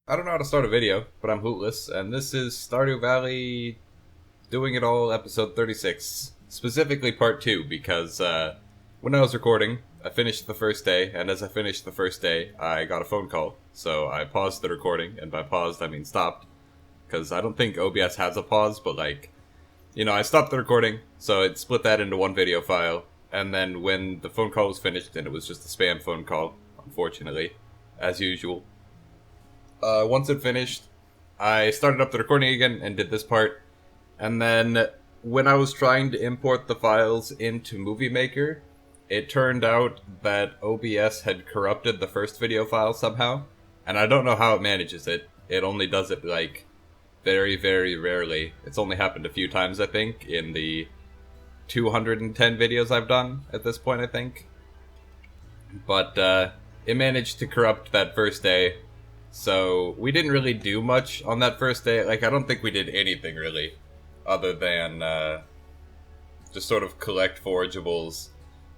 I don't know how to start a video, but I'm hootless, and this is Stardew Valley Doing It All episode 36. Specifically part 2, because when I was recording, I finished the first day, and as I finished the first day, I got a phone call. So I paused the recording, and by paused I mean stopped, because I don't think OBS has a pause, but I stopped the recording, so it split that into one video file, and then when the phone call was finished, and it was just a spam phone call, unfortunately, as usual. Once it finished, I started up the recording again and did this part. And then when I was trying to import the files into Movie Maker, it turned out that OBS had corrupted the first video file somehow. And I don't know how it manages it. It only does it, very, very rarely. It's only happened a few times, I think, in the 210 videos I've done at this point, I think. But, it managed to corrupt that first day. So, we didn't really do much on that first day. I don't think we did anything, really. Other than, just sort of collect forageables,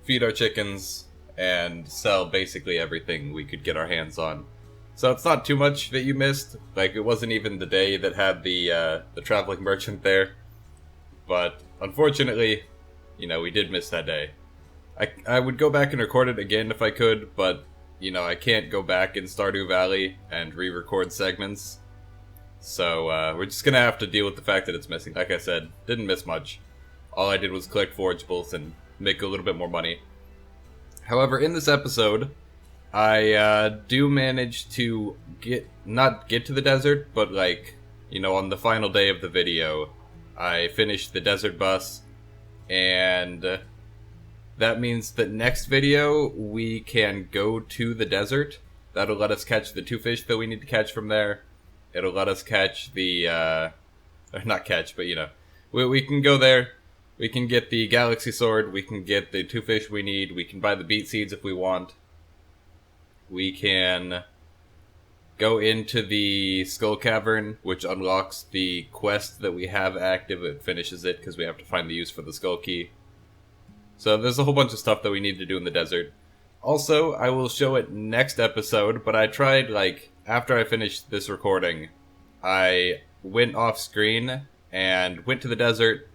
feed our chickens, and sell basically everything we could get our hands on. So it's not too much that you missed. It wasn't even the day that had the traveling merchant there. But, unfortunately, we did miss that day. I would go back and record it again if I could, but I can't go back in Stardew Valley and re-record segments. So, we're just gonna have to deal with the fact that it's missing. Like I said, didn't miss much. All I did was collect forageables and make a little bit more money. However, in this episode, I do manage to not get to the desert, but on the final day of the video, I finished the desert bus, and that means that next video, we can go to the desert. That'll let us catch the 2 fish that we need to catch from there. It'll let us catch the, not catch, but we can go there. We can get the galaxy sword. We can get the 2 fish we need. We can buy the beet seeds if we want. We can go into the skull cavern, which unlocks the quest that we have active. It finishes it because we have to find the use for the skull key. So there's a whole bunch of stuff that we need to do in the desert. Also, I will show it next episode, but I tried, after I finished this recording, I went off screen and went to the desert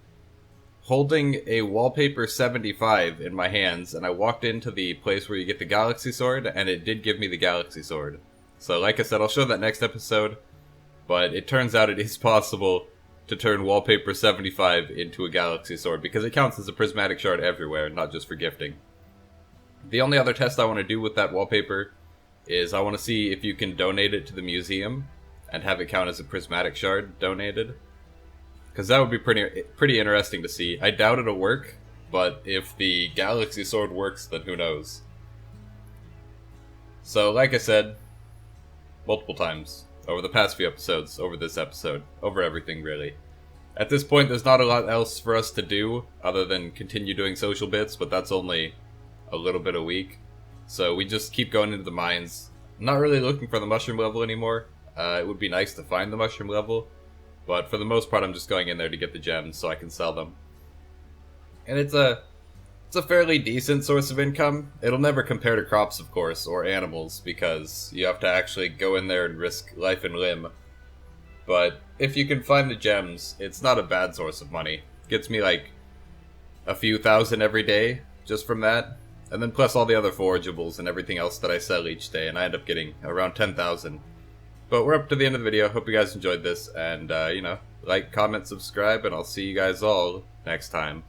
holding a wallpaper 75 in my hands, and I walked into the place where you get the galaxy sword, and it did give me the galaxy sword. So like I said, I'll show that next episode, but it turns out it is possible to turn wallpaper 75 into a galaxy sword, because it counts as a prismatic shard everywhere, not just for gifting. The only other test I want to do with that wallpaper is I want to see if you can donate it to the museum and have it count as a prismatic shard donated. Because that would be pretty interesting to see. I doubt it'll work, but if the galaxy sword works, then who knows. So, like I said, multiple times, over the past few episodes, over this episode, over everything, really. At this point, there's not a lot else for us to do, other than continue doing social bits, but that's only a little bit a week. So we just keep going into the mines. I'm not really looking for the mushroom level anymore. It would be nice to find the mushroom level, but for the most part, I'm just going in there to get the gems so I can sell them. And it's a fairly decent source of income. It'll never compare to crops, of course, or animals, because you have to actually go in there and risk life and limb. But if you can find the gems, it's not a bad source of money. It gets me a few thousand every day just from that. And then plus all the other forageables and everything else that I sell each day, and I end up getting around 10,000. But we're up to the end of the video. Hope you guys enjoyed this, and, like, comment, subscribe, and I'll see you guys all next time.